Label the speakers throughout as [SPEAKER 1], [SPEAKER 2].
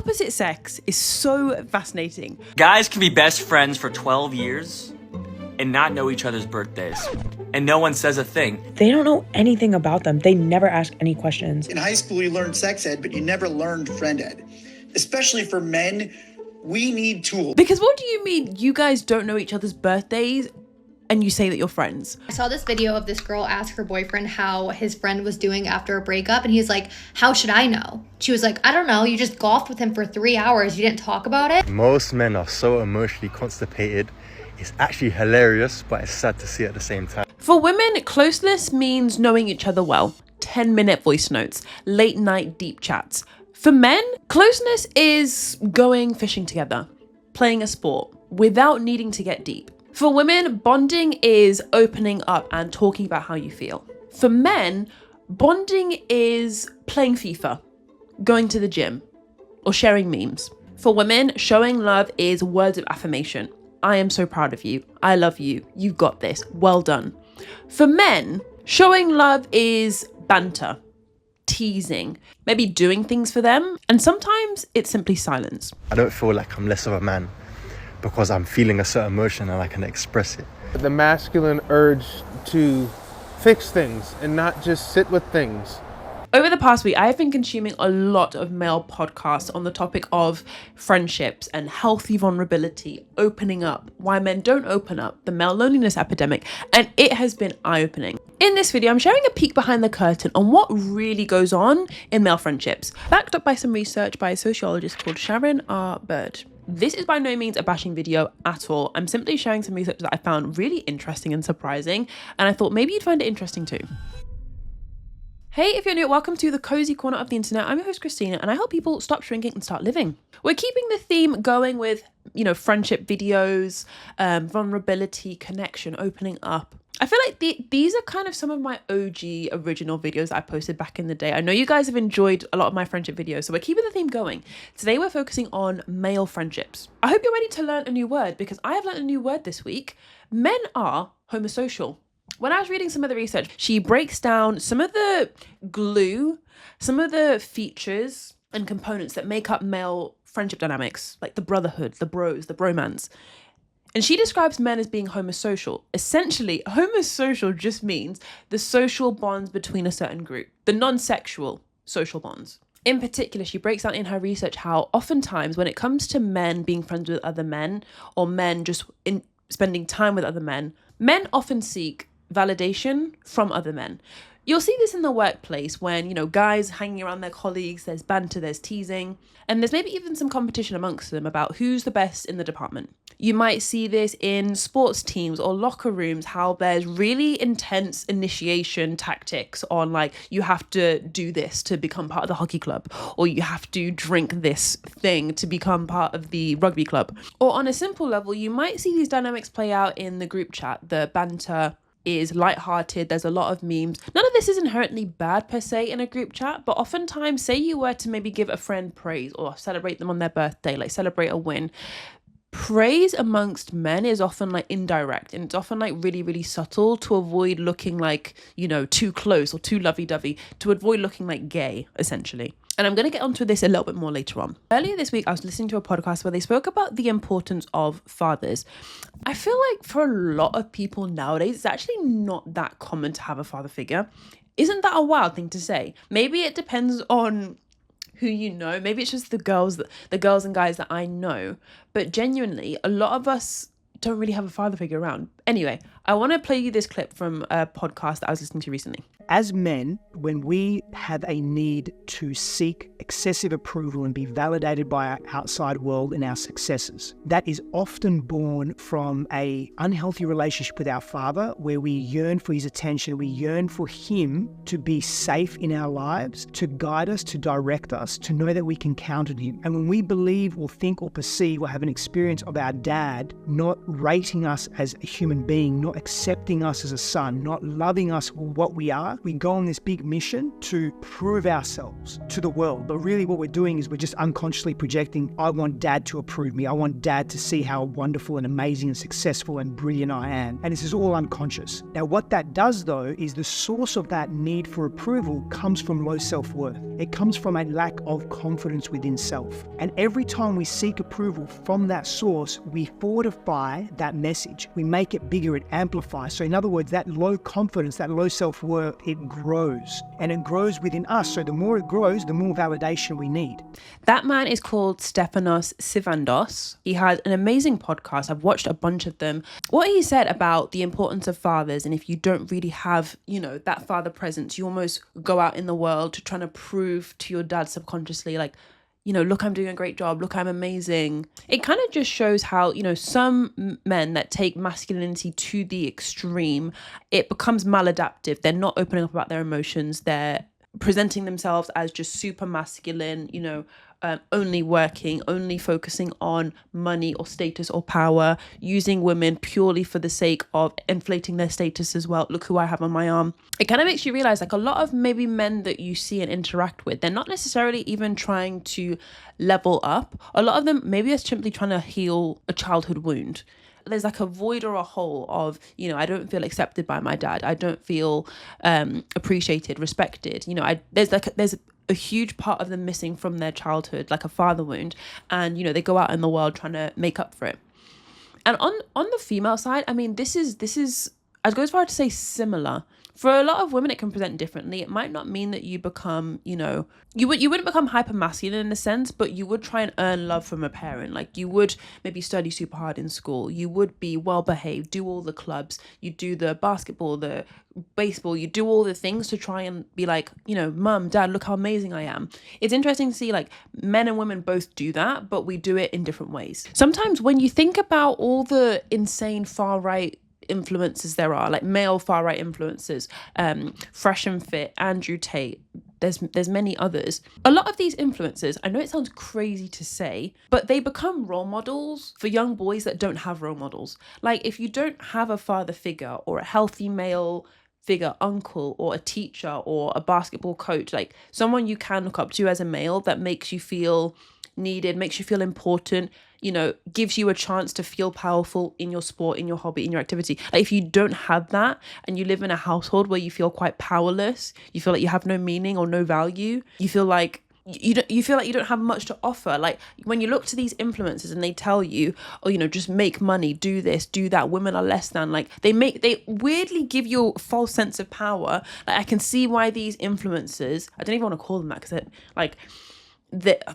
[SPEAKER 1] opposite sex is so fascinating.
[SPEAKER 2] Guys can be best friends for 12 years and not know each other's birthdays. And no one says a thing.
[SPEAKER 3] They don't know anything about them. They never ask any questions.
[SPEAKER 4] In high school, you learned sex ed, but you never learned friend ed. Especially for men, we need tools.
[SPEAKER 1] Because what do you mean you guys don't know each other's birthdays and you say that you're friends?
[SPEAKER 5] I saw this video of this girl ask her boyfriend how his friend was doing after a breakup, and he's like, how should I know? She was like, I don't know, you just golfed with him for 3 hours, you didn't talk about it?
[SPEAKER 6] Most men are so emotionally constipated. It's actually hilarious, but it's sad to see at the same time.
[SPEAKER 1] For women, closeness means knowing each other well. 10-minute voice notes, late night deep chats. For men, closeness is going fishing together, playing a sport without needing to get deep. For women, bonding is opening up and talking about how you feel. For men, bonding is playing FIFA, going to the gym, or sharing memes. For women, showing love is words of affirmation. I am so proud of you. I love you. You've got this. Well done. For men, showing love is banter, teasing, maybe doing things for them. And sometimes it's simply silence.
[SPEAKER 6] I don't feel like I'm less of a man because I'm feeling a certain emotion and I can express it.
[SPEAKER 7] The masculine urge to fix things and not just sit with things.
[SPEAKER 1] Over the past week, I have been consuming a lot of male podcasts on the topic of friendships and healthy vulnerability, opening up, why men don't open up, the male loneliness epidemic, and it has been eye-opening. In this video, I'm sharing a peek behind the curtain on what really goes on in male friendships, backed up by some research by a sociologist called Sharon R. Bird. This is by no means a bashing video at all. I'm simply sharing some research that I found really interesting and surprising, and I thought maybe you'd find it interesting too. Hey, if you're new, welcome to the cozy corner of the internet. I'm your host, Christina, and I help people stop shrinking and start living. We're keeping the theme going with, friendship videos, vulnerability, connection, opening up. I feel like these are kind of some of my OG original videos that I posted back in the day. I know you guys have enjoyed a lot of my friendship videos, so we're keeping the theme going. Today, we're focusing on male friendships. I hope you're ready to learn a new word because I have learned a new word this week. Men are homosocial. When I was reading some of the research, she breaks down some of the glue, some of the features and components that make up male friendship dynamics, like the brotherhood, the bros, the bromance. And she describes men as being homosocial. Essentially, homosocial just means the social bonds between a certain group, the non-sexual social bonds. In particular, she breaks down in her research how oftentimes when it comes to men being friends with other men or men just spending time with other men often seek validation from other men. You'll see this in the workplace when, guys hanging around their colleagues, there's banter, there's teasing, and there's maybe even some competition amongst them about who's the best in the department. You might see this in sports teams or locker rooms, how there's really intense initiation tactics on like, you have to do this to become part of the hockey club, or you have to drink this thing to become part of the rugby club. Or on a simple level, you might see these dynamics play out in the group chat. The banter is lighthearted, there's a lot of memes. None of this is inherently bad per se in a group chat, but oftentimes say you were to maybe give a friend praise or celebrate them on their birthday, like celebrate a win. Praise amongst men is often like indirect and it's often like really, really subtle to avoid looking like, too close or too lovey-dovey, to avoid looking like gay, essentially. And I'm going to get onto this a little bit more later on. Earlier this week, I was listening to a podcast where they spoke about the importance of fathers. I feel like for a lot of people nowadays, it's actually not that common to have a father figure. Isn't that a wild thing to say? Maybe it depends on who you know. Maybe it's just the girls and guys that I know. But genuinely, a lot of us don't really have a father figure around. Anyway, I want to play you this clip from a podcast that I was listening to recently.
[SPEAKER 8] As men, when we have a need to seek excessive approval and be validated by our outside world and our successes, that is often born from an unhealthy relationship with our father, where we yearn for his attention, we yearn for him to be safe in our lives, to guide us, to direct us, to know that we can count on him. And when we believe or think or perceive or have an experience of our dad not rating us as a human being, not not accepting us as a son, not loving us for what we are, we go on this big mission to prove ourselves to the world. But really what we're doing is we're just unconsciously projecting, I want dad to approve me. I want dad to see how wonderful and amazing and successful and brilliant I am. And this is all unconscious. Now, what that does though, is the source of that need for approval comes from low self-worth. It comes from a lack of confidence within self. And every time we seek approval from that source, we fortify that message. We make it bigger, it amplifies. So in other words, that low confidence, that low self-worth, it grows. And it grows within us. So the more it grows, the more validation we need.
[SPEAKER 1] That man is called Stefanos Sivandos. He has an amazing podcast. I've watched a bunch of them. What he said about the importance of fathers, and if you don't really have, that father presence, you almost go out in the world to trying to prove to your dad subconsciously, like, look, I'm doing a great job. Look, I'm amazing. It kind of just shows how, some men that take masculinity to the extreme, it becomes maladaptive. They're not opening up about their emotions. They're presenting themselves as just super masculine, only working, only focusing on money or status or power, using women purely for the sake of inflating their status as well. Look who I have on my arm. It kind of makes you realize, like, a lot of maybe men that you see and interact with, they're not necessarily even trying to level up. A lot of them maybe are simply trying to heal a childhood wound. There's like a void or a hole of, I don't feel accepted by my dad. I don't feel appreciated, respected. There's a huge part of them missing from their childhood, like a father wound. And, they go out in the world trying to make up for it. And on the female side, I mean, this is, I'd go as far to say similar. For a lot of women, it can present differently. It might not mean that you become, you wouldn't become hyper masculine in a sense, but you would try and earn love from a parent. Like, you would maybe study super hard in school. You would be well behaved, do all the clubs. You do the basketball, the baseball. You do all the things to try and be like, mum, dad, look how amazing I am. It's interesting to see, like, men and women both do that, but we do it in different ways. Sometimes when you think about all the insane far right influences there are, like male far right influences, Fresh and Fit, Andrew Tate, there's many others. A lot of these influencers, I know it sounds crazy to say, but they become role models for young boys that don't have role models. Like, if you don't have a father figure or a healthy male figure, uncle or a teacher or a basketball coach, like someone you can look up to as a male that makes you feel needed, makes you feel important, gives you a chance to feel powerful in your sport, in your hobby, in your activity. Like, if you don't have that and you live in a household where you feel quite powerless, you feel like you have no meaning or no value, you feel like you don't have much to offer. Like, when you look to these influencers and they tell you, just make money, do this, do that, women are less than, like, they weirdly give you a false sense of power. Like, I can see why these influencers, I don't even want to call them that, because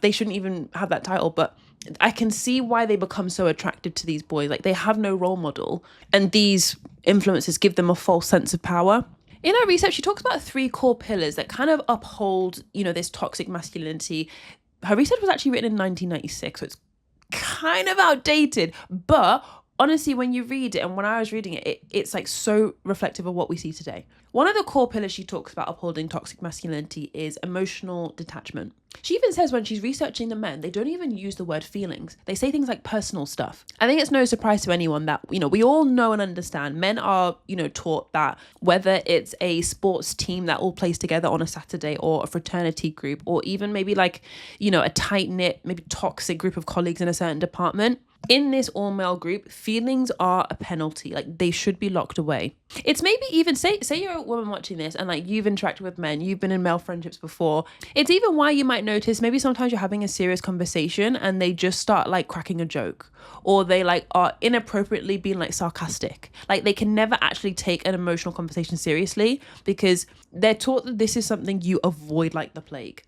[SPEAKER 1] they shouldn't even have that title, but I can see why they become so attracted to these boys. Like, they have no role model, and these influencers give them a false sense of power. In her research, she talks about 3 core pillars that kind of uphold, this toxic masculinity. Her research was actually written in 1996, so it's kind of outdated, but honestly, when you read it, and when I was reading it, it's like so reflective of what we see today. One of the core pillars she talks about upholding toxic masculinity is emotional detachment. She even says when she's researching the men, they don't even use the word feelings. They say things like personal stuff. I think it's no surprise to anyone that, we all know and understand men are, taught that whether it's a sports team that all plays together on a Saturday, or a fraternity group, or even maybe like, a tight-knit, maybe toxic group of colleagues in a certain department, in this all-male group, feelings are a penalty. Like, they should be locked away. It's maybe even, say you're a woman watching this and like you've interacted with men, you've been in male friendships before. It's even why you might notice maybe sometimes you're having a serious conversation and they just start like cracking a joke, or they like are inappropriately being like sarcastic. Like, they can never actually take an emotional conversation seriously because they're taught that this is something you avoid like the plague.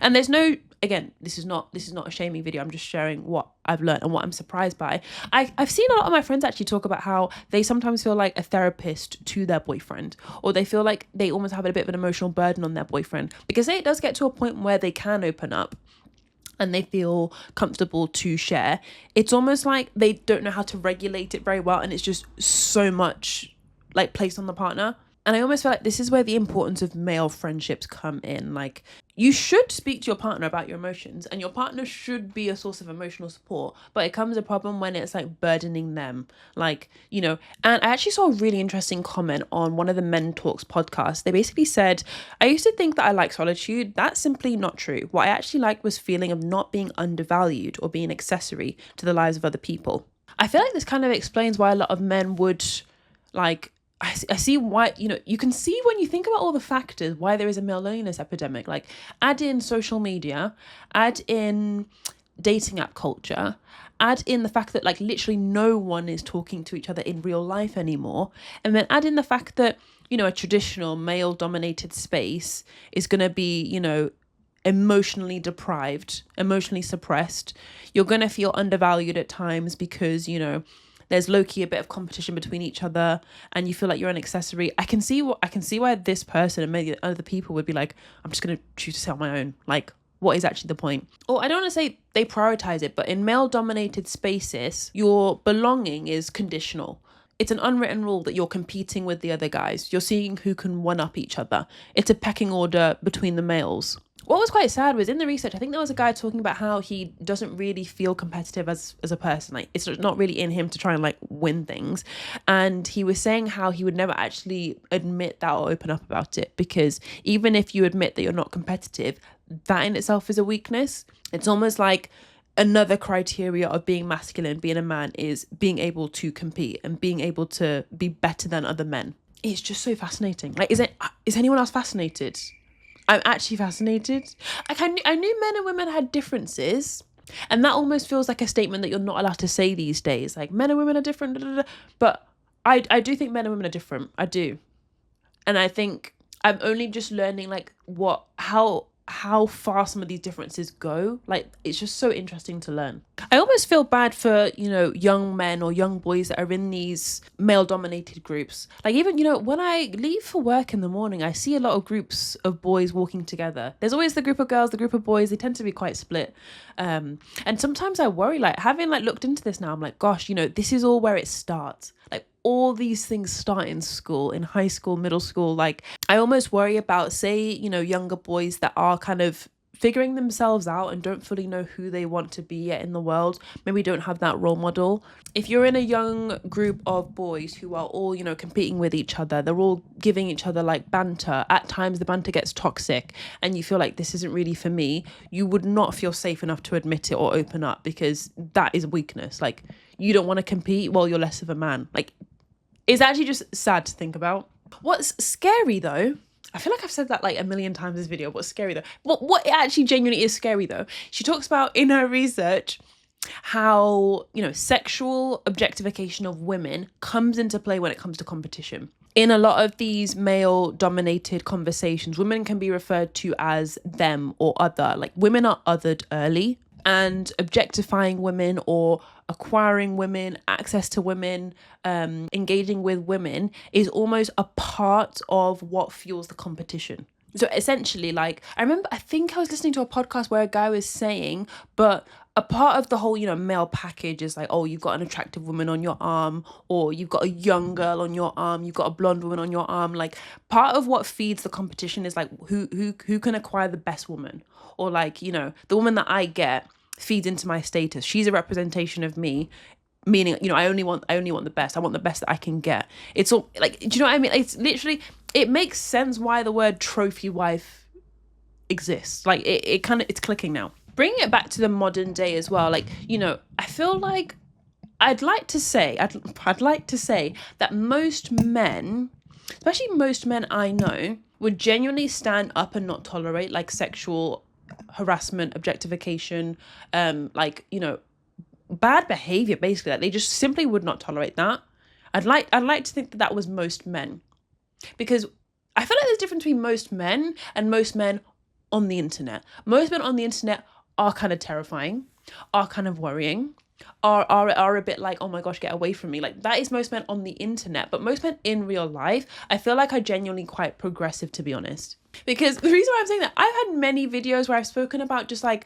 [SPEAKER 1] And there's no, again, this is not a shaming video. I'm just sharing what I've learned and what I'm surprised by. I've seen a lot of my friends actually talk about how they sometimes feel like a therapist to their boyfriend, or they feel like they almost have a bit of an emotional burden on their boyfriend, because it does get to a point where they can open up and they feel comfortable to share. It's almost like they don't know how to regulate it very well, and it's just so much like placed on the partner. And I almost feel like this is where the importance of male friendships come in. Like, you should speak to your partner about your emotions, and your partner should be a source of emotional support, but it comes a problem when it's like burdening them. Like, you know, and I actually saw a really interesting comment on one of the Men Talks podcasts. They basically said, I used to think that I like solitude. That's simply not true. What I actually liked was feeling of not being undervalued or being accessory to the lives of other people. I feel like this kind of explains why a lot of men would like, I see why, you know, you can see when you think about all the factors why there is a male loneliness epidemic. Like, add in social media, add in dating app culture, add in the fact that like literally no one is talking to each other in real life anymore, and then add in the fact that, you know, a traditional male dominated space is going to be, you know, emotionally deprived, emotionally suppressed. You're going to feel undervalued at times because, you know, there's low-key a bit of competition between each other and you feel like you're an accessory. I can see why this person and maybe other people would be like, I'm just going to choose to stay on my own. Like, what is actually the point? Or I don't want to say they prioritize it, but in male-dominated spaces, your belonging is conditional. It's an unwritten rule that you're competing with the other guys. You're seeing who can one-up each other. It's a pecking order between the males. What was quite sad was in the research, I think there was a guy talking about how he doesn't really feel competitive as a person. Like, it's not really in him to try and like win things. And he was saying how he would never actually admit that or open up about it, because even if you admit that you're not competitive, that in itself is a weakness. It's almost like another criteria of being masculine, being a man, is being able to compete and being able to be better than other men. It's just so fascinating. Like, is anyone else fascinated? I'm actually fascinated. Like, I knew men and women had differences, and that almost feels like a statement that you're not allowed to say these days. Like, men and women are different, but I do think men and women are different. I do. And I think I'm only just learning like how far some of these differences go. Like, it's just so interesting to learn. I almost feel bad for, you know, young men or young boys that are in these male dominated groups. Like, even, you know, when I leave for work in the morning, I see a lot of groups of boys walking together. There's always the group of girls, the group of boys. They tend to be quite split. And sometimes I worry, like, having like looked into this now, I'm like, gosh, you know, this is all where it starts. Like, all these things start in school, in high school, middle school. Like, I almost worry about, say, you know, younger boys that are kind of figuring themselves out and don't fully know who they want to be yet in the world, maybe don't have that role model. If you're in a young group of boys who are all, you know, competing with each other, they're all giving each other like banter. At times the banter gets toxic and you feel like this isn't really for me. You would not feel safe enough to admit it or open up, because that is weakness. Like, you don't want to compete, well, you're less of a man. Like, it's actually just sad to think about. What's scary though, I feel like I've said that like a million times in this video, what's scary though, what actually genuinely is scary though, she talks about in her research how, you know, sexual objectification of women comes into play when it comes to competition. In a lot of these male dominated conversations, women can be referred to as them or other. Like, women are othered early, and objectifying women or acquiring women, access to women, engaging with women is almost a part of what fuels the competition. So essentially, like, I think I was listening to a podcast where a guy was saying, but a part of the whole, you know, male package is like, oh, you've got an attractive woman on your arm, or you've got a young girl on your arm, you've got a blonde woman on your arm. Like, part of what feeds the competition is like who can acquire the best woman, or like, you know, the woman that I get feeds into my status. She's a representation of me, meaning, you know, I only want the best. I want the best that I can get. It's all like, do you know what I mean? It's literally, it makes sense why the word trophy wife exists. Like, it's clicking now. Bringing it back to the modern day as well. Like, you know, I feel like I'd like to say that most men, especially most men I know, would genuinely stand up and not tolerate like sexual harassment, objectification, like, you know, bad behavior, basically. Like, they just simply would not tolerate that. I'd like to think that was most men, because I feel like there's a difference between most men and most men on the internet. Most men on the internet are kind of terrifying, are kind of worrying, are a bit like, oh my gosh, get away from me. Like, that is most men on the internet. But most men in real life, I feel like are genuinely quite progressive, to be honest. Because the reason why I'm saying that, I've had many videos where I've spoken about just like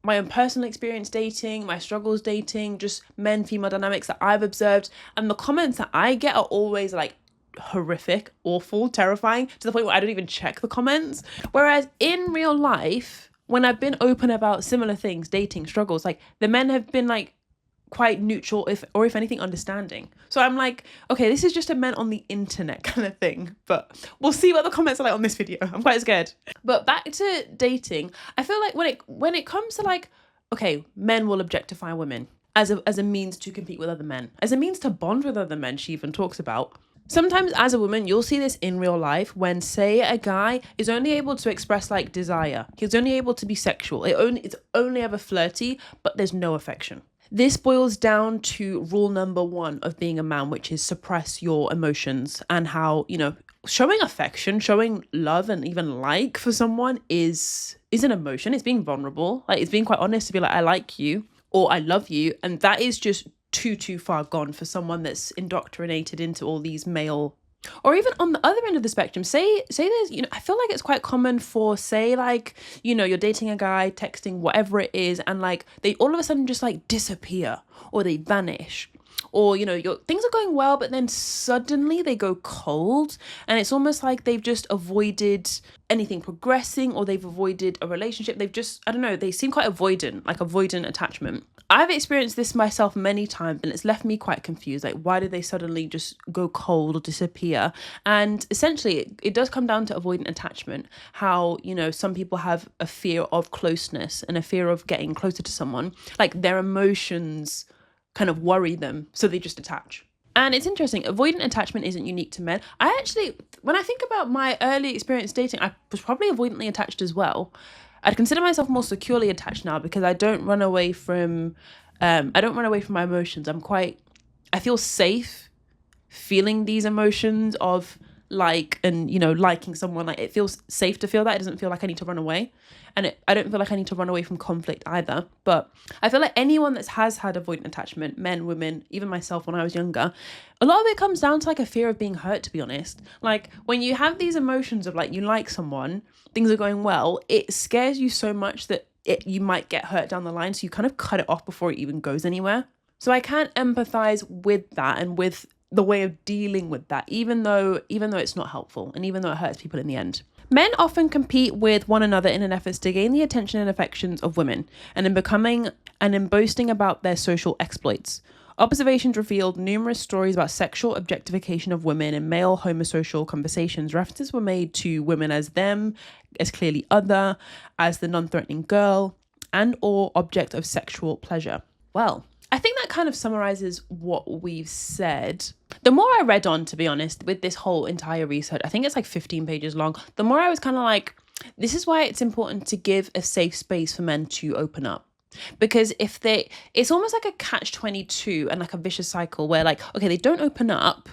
[SPEAKER 1] my own personal experience dating, my struggles dating, just men-female dynamics that I've observed. And the comments that I get are always like horrific, awful, terrifying, to the point where I don't even check the comments. Whereas in real life, when I've been open about similar things, dating, struggles, like the men have been like quite neutral, if anything, understanding. So I'm like, okay, this is just a men on the internet kind of thing, but we'll see what the comments are like on this video. I'm quite scared. But back to dating, I feel like when it comes to like, okay, men will objectify women as a means to compete with other men, as a means to bond with other men, she even talks about. Sometimes as a woman, you'll see this in real life when, say, a guy is only able to express like desire. He's only able to be sexual. It's only ever flirty, but there's no affection. This boils down to rule number 1 of being a man, which is suppress your emotions, and how, you know, showing affection, showing love and even like for someone is an emotion. It's being vulnerable. Like, it's being quite honest to be like, I like you or I love you. And that is just too far gone for someone that's indoctrinated into all these male. Or even on the other end of the spectrum, say there's, you know, I feel like it's quite common for, say, like, you know, you're dating a guy, texting, whatever it is, and like they all of a sudden just like disappear or they vanish. Or, you know, things are going well, but then suddenly they go cold, and it's almost like they've just avoided anything progressing, or they've avoided a relationship. They've just, I don't know, they seem quite avoidant, like avoidant attachment. I've experienced this myself many times, and it's left me quite confused. Like, why did they suddenly just go cold or disappear? And essentially, it does come down to avoidant attachment. How, you know, some people have a fear of closeness and a fear of getting closer to someone. Like, their emotions kind of worry them, so they just attach. And it's interesting, avoidant attachment isn't unique to men. I actually, when I think about my early experience dating, I was probably avoidantly attached as well. I'd consider myself more securely attached now, because I don't run away from my emotions. I feel safe feeling these emotions of like, and, you know, liking someone. Like, it feels safe to feel that. It doesn't feel like I need to run away. And I don't feel like I need to run away from conflict either. But I feel like anyone that has had avoidant attachment, men, women, even myself when I was younger, a lot of it comes down to like a fear of being hurt, to be honest. Like, when you have these emotions of like, you like someone, things are going well, it scares you so much that you might get hurt down the line. So you kind of cut it off before it even goes anywhere. So I can't empathize with that and with the way of dealing with that, even though it's not helpful and even though it hurts people in the end. Men often compete with one another in an effort to gain the attention and affections of women, and in boasting about their social exploits. Observations revealed numerous stories about sexual objectification of women in male homosocial conversations. References were made to women as them, as clearly other, as the non-threatening girl, and or object of sexual pleasure. Well, I think that kind of summarizes what we've said. The more I read on, to be honest, with this whole entire research, I think it's like 15 pages long, the more I was kind of like, this is why it's important to give a safe space for men to open up. Because it's almost like a catch-22 and like a vicious cycle where like, okay, they don't open up.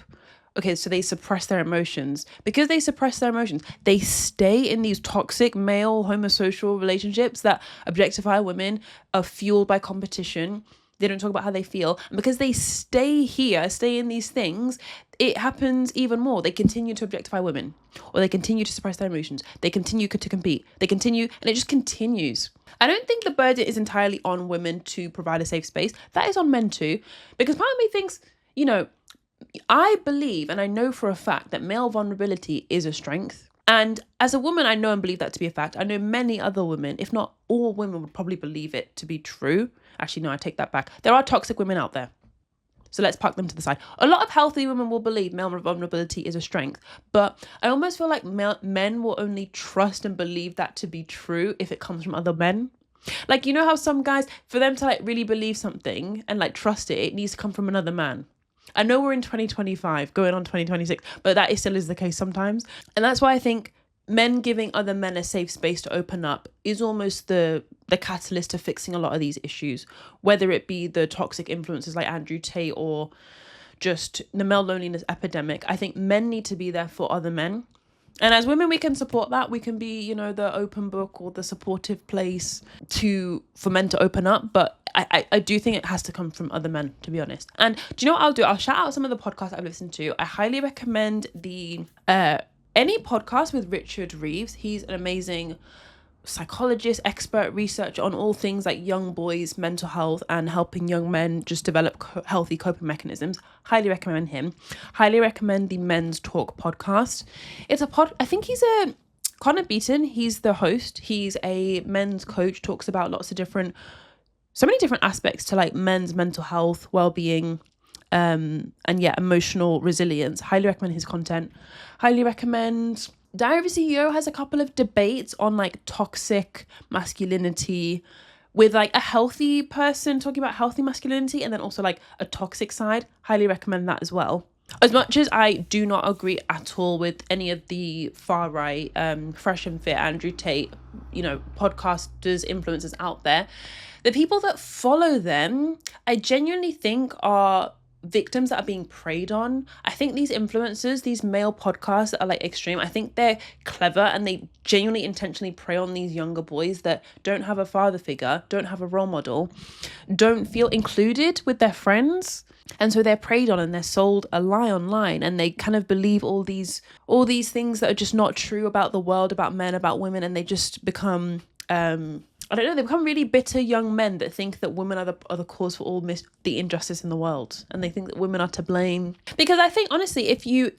[SPEAKER 1] Okay, so they suppress their emotions. Because they suppress their emotions, they stay in these toxic male homosocial relationships that objectify women, are fueled by competition. They don't talk about how they feel. And because they stay in these things, it happens even more. They continue to objectify women, or they continue to suppress their emotions. They continue to compete. They continue, and it just continues. I don't think the burden is entirely on women to provide a safe space. That is on men too. Because part of me thinks, you know, I believe and I know for a fact that male vulnerability is a strength. And as a woman, I know and believe that to be a fact. I know many other women, if not all women, would probably believe it to be true. Actually, no, I take that back. There are toxic women out there. So let's park them to the side. A lot of healthy women will believe male vulnerability is a strength. But I almost feel like men will only trust and believe that to be true if it comes from other men. Like, you know how some guys, for them to like really believe something and like trust it, it needs to come from another man. I know we're in 2025, going on 2026, but that still is the case sometimes. And that's why I think men giving other men a safe space to open up is almost the catalyst to fixing a lot of these issues, whether it be the toxic influences like Andrew Tate or just the male loneliness epidemic. I think men need to be there for other men. And as women, we can support that. We can be, you know, the open book or the supportive place for men to open up. But I do think it has to come from other men, to be honest. And do you know what I'll do? I'll shout out some of the podcasts I've listened to. I highly recommend any podcast with Richard Reeves. He's an amazing psychologist, expert researcher on all things like young boys, mental health, and helping young men just develop healthy coping mechanisms. Highly recommend him. Highly recommend the Men's Talk podcast. It's a I think he's a Connor Beaton. He's the host. He's a men's coach, talks about so many different aspects to like men's mental health, well-being, and emotional resilience. Highly recommend his content. Highly recommend Diary of a CEO has a couple of debates on like toxic masculinity with like a healthy person talking about healthy masculinity, and then also like a toxic side. Highly recommend that as well. As much as I do not agree at all with any of the far right, Fresh and Fit, Andrew Tate, podcasters, influencers out there, the people that follow them, I genuinely think are victims that are being preyed on. I think these influencers, these male podcasts that are like extreme, I think they're clever and they genuinely intentionally prey on these younger boys that don't have a father figure, don't have a role model, don't feel included with their friends. And so they're preyed on and they're sold a lie online, and they kind of believe all these things that are just not true about the world, about men, about women, and they just become they become really bitter young men that think that women are the cause for all the injustice in the world, and they think that women are to blame. Because I think honestly, if you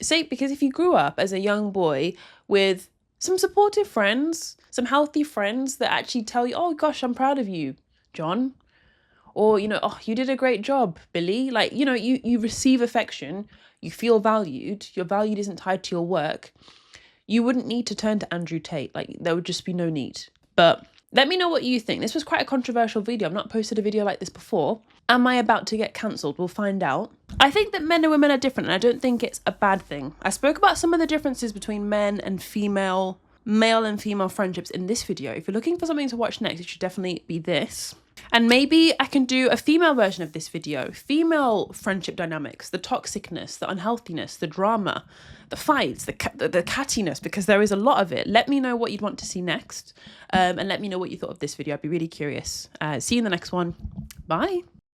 [SPEAKER 1] grew up as a young boy with some supportive friends, some healthy friends that actually tell you, oh gosh, I'm proud of you, John, or oh, you did a great job, Billy, like you receive affection, you feel valued, your value isn't tied to your work, you wouldn't need to turn to Andrew Tate. Like, there would just be no need. But let me know what you think. This was quite a controversial video. I've not posted a video like this before. Am I about to get cancelled? We'll find out. I think that men and women are different, and I don't think it's a bad thing. I spoke about some of the differences between male and female friendships in this video. If you're looking for something to watch next, it should definitely be this. And maybe I can do a female version of this video. Female friendship dynamics, the toxicness, the unhealthiness, the drama, the fights, the cattiness, because there is a lot of it. Let me know what you'd want to see next, and let me know what you thought of this video. I'd be really curious. See you in the next one. Bye.